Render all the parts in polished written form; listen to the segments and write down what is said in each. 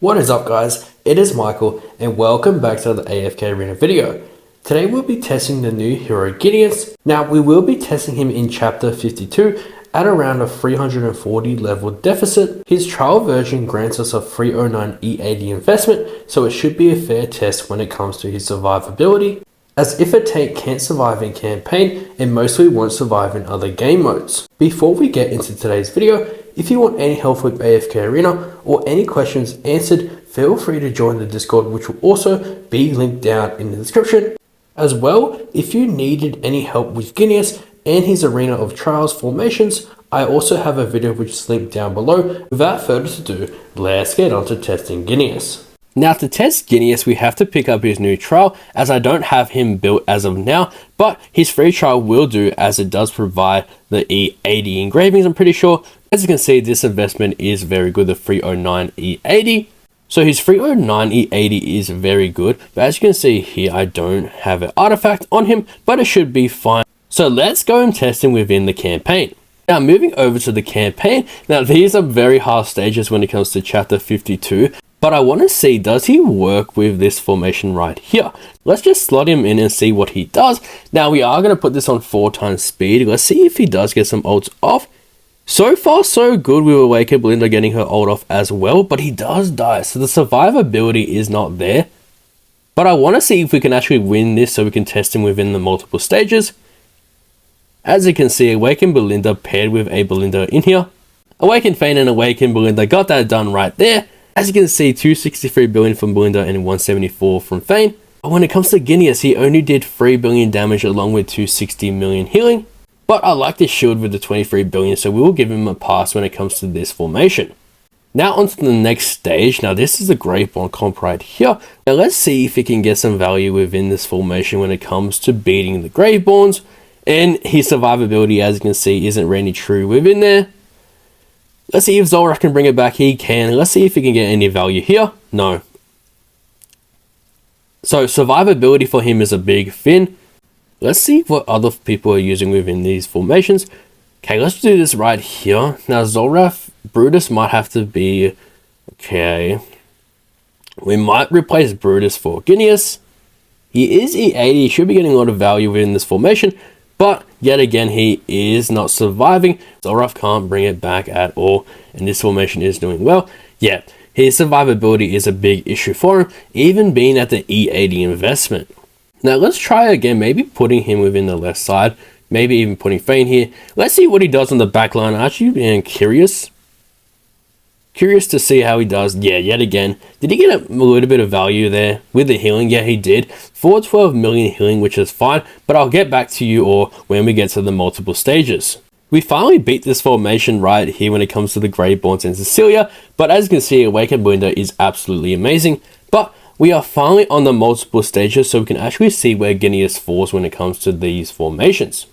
What is up guys, it is Michael and welcome back to the AFK Arena video. Today we'll be testing the new hero Ginneas. Now we will be testing him in chapter 52 at around a 340 level deficit. His trial version grants us a 309 E80 investment, so it should be a fair test when it comes to his survivability, as if a tank can't survive in campaign, it mostly won't survive in other game modes. Before we get into today's video, if you want any help with AFK Arena or any questions answered, feel free to join the Discord, which will also be linked down in the description. As well, if you needed any help with Ginneas and his Arena of Trials formations, I also have a video which is linked down below. Without further ado, let's get on to testing Ginneas. Now to test Ginneas, we have to pick up his new trial, as I don't have him built as of now, but his free trial will do, as it does provide the E80 engravings, I'm pretty sure. As you can see, this investment is very good, the 309 E80. So his 309 E80 is very good, but as you can see here, I don't have an artifact on him, but it should be fine. So let's go and test him within the campaign. Now moving over to the campaign, now these are very hard stages when it comes to chapter 52, but I want to see, does he work with this formation right here? Let's just slot him in and see what he does. Now we are going to put this on 4 times speed. Let's see if he does get some ults off. So far so good with Awakened Belinda getting her ult off as well, but he does die, so the survivability is not there. But I want to see if we can actually win this so we can test him within the multiple stages. As you can see, Awakened Belinda paired with a Belinda in here. Awakened Fane and Awakened Belinda got that done right there. As you can see, 263 billion from Belinda and 174 from Fane. But when it comes to Ginneas, he only did 3 billion damage along with 260 million healing. But I like this shield with the 23 billion, so we will give him a pass when it comes to this formation. Now onto the next stage. Now this is the Graveborn comp right here. Now let's see if he can get some value within this formation when it comes to beating the Graveborns. And his survivability, as you can see, isn't really true within there. Let's see if Zora can bring it back. He can. Let's see if he can get any value here. No. So survivability for him is a big fin. Let's see what other people are using within these formations. Okay, let's do this right here. Now Zolrath, Brutus might have to be... Okay. We might replace Brutus for Ginneas. He is E80, he should be getting a lot of value within this formation. But yet again, he is not surviving. Zolrath can't bring it back at all. And this formation is doing well. Yeah, his survivability is a big issue for him, even being at the E80 investment. Now let's try again, maybe putting him within the left side, maybe even putting Fane here. Let's see what he does on the back line. I'm actually being curious to see how he does. Yeah, yet again, did he get a little bit of value there with the healing? Yeah, he did. 412 million healing, which is fine, but I'll get back to you all when we get to the multiple stages. We finally beat this formation right here when it comes to the Graveborns and Cecilia, but as you can see, Awakened Belinda is absolutely amazing. But we are finally on the multiple stages, so we can actually see where Ginneas falls when it comes to these formations.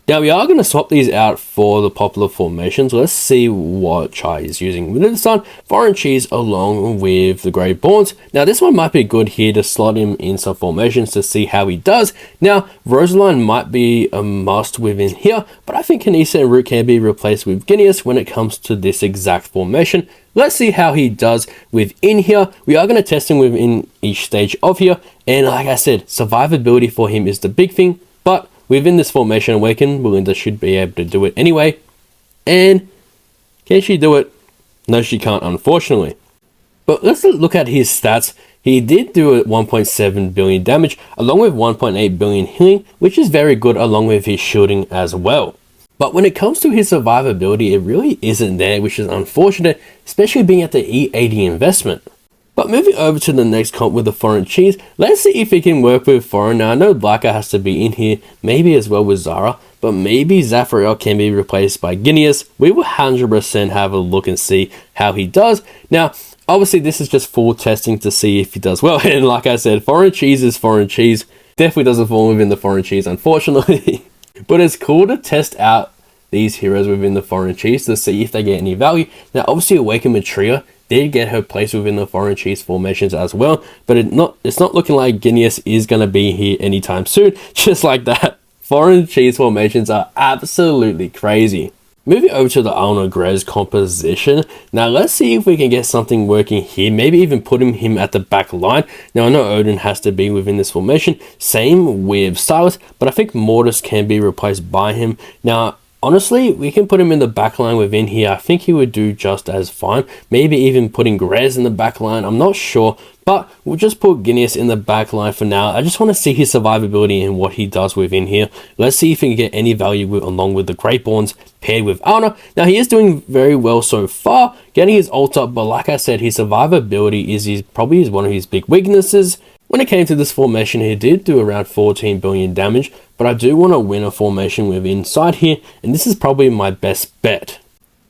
Now we are going to swap these out for the popular formations. Let's see what Chai is using. With this one, Foreign Cheese along with the Graveborns. Now this one might be good here to slot him in some formations to see how he does. Now Rosaline might be a must within here, but I think Kanisa and Root can be replaced with Ginneas when it comes to this exact formation. Let's see how he does within here. We are going to test him within each stage of here. And like I said, survivability for him is the big thing. But within this formation, Awakened Belinda should be able to do it anyway. And can she do it? No, she can't, unfortunately. But let's look at his stats. He did do a 1.7 billion damage, along with 1.8 billion healing, which is very good, along with his shooting as well. But when it comes to his survivability, it really isn't there, which is unfortunate, especially being at the E80 investment. But moving over to the next comp with the Foreign Cheese, let's see if he can work with Foreign. Now I know Blacker has to be in here, maybe as well with Zara, but maybe Zafrael can be replaced by Ginneas. We will 100% have a look and see how he does. Now, obviously this is just full testing to see if he does well, and like I said, Foreign Cheese is Foreign Cheese. Definitely doesn't fall within the Foreign Cheese, unfortunately. But it's cool to test out these heroes within the Foreign Cheese to see if they get any value. Now obviously Awakened Matria did get her place within the Foreign Cheese formations as well, but it's not looking like Ginneas is going to be here anytime soon. Just like that, Foreign Cheese formations are absolutely crazy. Moving over to the Arnold Grez composition. Now let's see if we can get something working here. Maybe even putting him at the back line. Now I know Odin has to be within this formation. Same with Silas, but I think Mortis can be replaced by him. Now honestly, we can put him in the back line within here. I think he would do just as fine. Maybe even putting Grez in the back line. I'm not sure. But we'll just put Ginneas in the back line for now. I just want to see his survivability and what he does within here. Let's see if we can get any value along with the Greatborns paired with Alna. Now, he is doing very well so far, getting his ult up, but like I said, his survivability is probably one of his big weaknesses. When it came to this formation, he did do around 14 billion damage, but I do want to win a formation with inside here, and this is probably my best bet.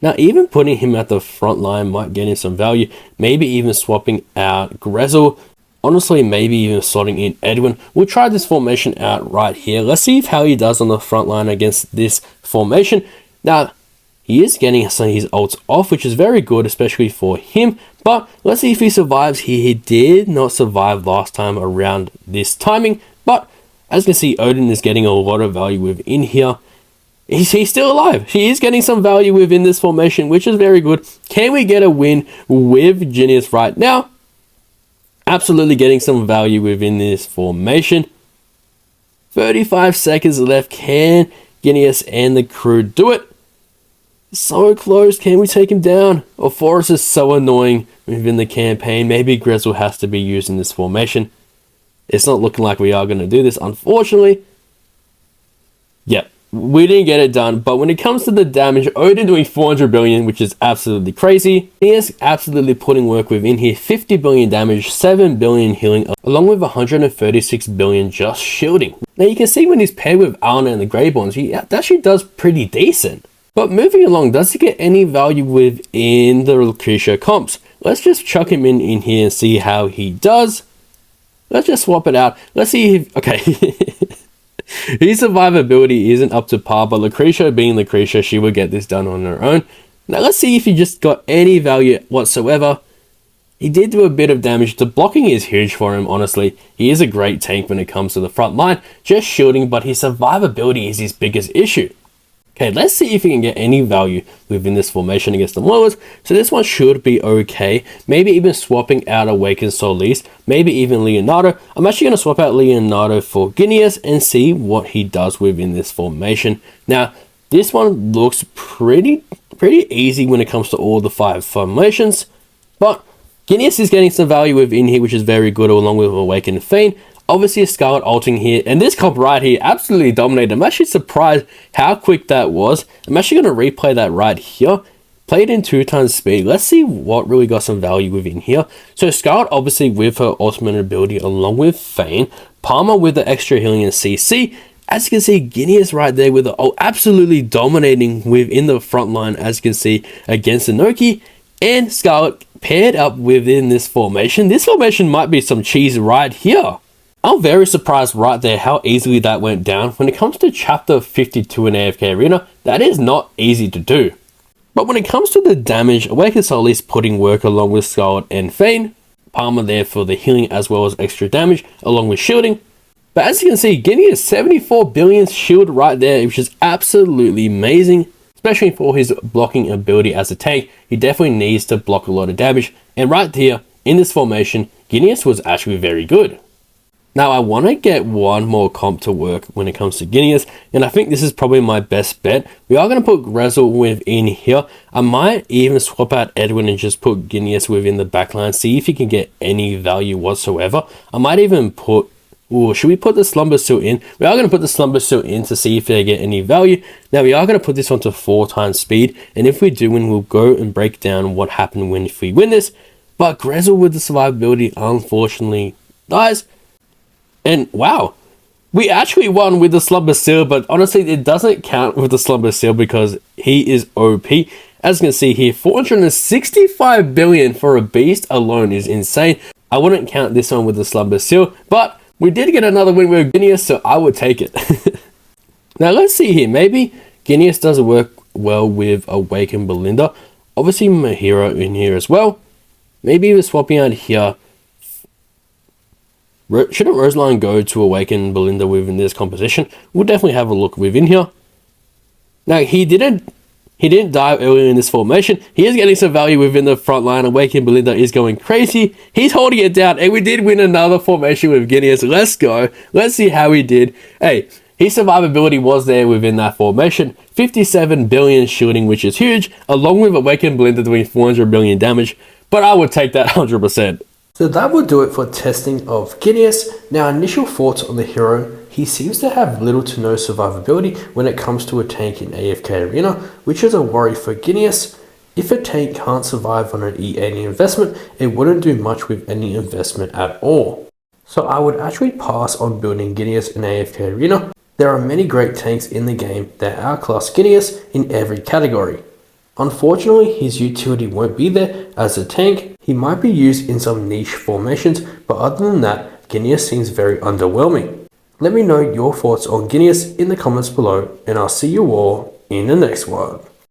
Now, even putting him at the front line might get him some value. Maybe even swapping out Grezel. Honestly, maybe even slotting in Edwin. We'll try this formation out right here. Let's see how he does on the front line against this formation. Now, he is getting some of his ults off, which is very good, especially for him. But let's see if he survives here. He did not survive last time around this timing. But as you can see, Odin is getting a lot of value within here. He's still alive. He is getting some value within this formation, which is very good. Can we get a win with Ginneas right now? Absolutely getting some value within this formation. 35 seconds left. Can Ginneas and the crew do it? So close. Can we take him down? Oh, Forrest is so annoying within the campaign. Maybe Grezel has to be used in this formation. It's not looking like we are going to do this, unfortunately. Yep. We didn't get it done, but when it comes to the damage, Odin doing 400 billion, which is absolutely crazy. He is absolutely putting work within here. 50 billion damage, 7 billion healing, along with 136 billion just shielding. Now you can see when he's paired with Alna and the Greybonds, he actually does pretty decent. But moving along, does he get any value within the Lucretia comps? Let's just chuck him in here and see how he does. Let's just swap it out. Let's see if, okay. His survivability isn't up to par, but Lucretia being Lucretia, she would get this done on her own. Now let's see if he just got any value whatsoever. He did do a bit of damage. The blocking is huge for him, honestly. He is a great tank when it comes to the front line, just shielding, but his survivability is his biggest issue. Okay, let's see if we can get any value within this formation against the Mauers. So this one should be okay. Maybe even swapping out Awakened Solis. Maybe even Leonardo. I'm actually going to swap out Leonardo for Ginneas and see what he does within this formation. Now, this one looks pretty easy when it comes to all the 5 formations. But Ginneas is getting some value within here, which is very good, along with Awakened Fane. Obviously a Scarlet ulting here, and this comp right here absolutely dominated. I'm actually surprised how quick that was. I'm actually going to replay that right here. Played in 2 times speed. Let's see what really got some value within here. So Scarlet obviously with her ultimate ability along with Fane. Palmer with the extra healing and CC. As you can see, Ginneas right there with the absolutely dominating within the front line, as you can see, against Inoki. And Scarlet paired up within this formation. This formation might be some cheese right here. I'm very surprised right there how easily that went down. When it comes to chapter 52 in AFK Arena, that is not easy to do. But when it comes to the damage, Awakened Soul is putting work along with Scarlet and Fane. Palmer there for the healing as well as extra damage along with shielding. But as you can see, Ginneas 74 billion shield right there, which is absolutely amazing. Especially for his blocking ability as a tank, he definitely needs to block a lot of damage. And right here, in this formation, Ginneas was actually very good. Now, I want to get one more comp to work when it comes to Ginneas, and I think this is probably my best bet. We are going to put Grezel within here. I might even swap out Edwin and just put Ginneas within the backline, see if he can get any value whatsoever. I might even put... Ooh, should we put the Slumber Seal in? We are going to put the Slumber Seal in to see if they get any value. Now, we are going to put this onto 4 times speed, and if we do win, we'll go and break down what happened if we win this. But Grezel with the survivability unfortunately dies. And wow, we actually won with the Slumber Seal, but honestly, it doesn't count with the Slumber Seal because he is OP. As you can see here, 465 billion for a beast alone is insane. I wouldn't count this one with the Slumber Seal, but we did get another win with Ginneas, so I would take it. Now let's see here, maybe Ginneas does work well with Awakened Belinda. Obviously Mahira in here as well. Maybe we're swapping out here. Shouldn't Rosaline go to Awaken Belinda within this composition? We'll definitely have a look within here. Now, he He didn't die earlier in this formation. He is getting some value within the front line. Awakened Belinda is going crazy. He's holding it down, and we did win another formation with Ginneas. Let's go. Let's see how he did. Hey, his survivability was there within that formation. 57 billion shielding, which is huge, along with Awakened Belinda doing 400 billion damage. But I would take that 100%. So that will do it for testing of Ginneas. Now, initial thoughts on the hero. He seems to have little to no survivability when it comes to a tank in AFK Arena, which is a worry for Ginneas. If a tank can't survive on an E80 investment, it wouldn't do much with any investment at all. So I would actually pass on building Ginneas in AFK Arena. There are many great tanks in the game that outclass Ginneas in every category. Unfortunately, his utility won't be there as a tank. He might be used in some niche formations, but other than that, Ginneas seems very underwhelming. Let me know your thoughts on Ginneas in the comments below, and I'll see you all in the next one.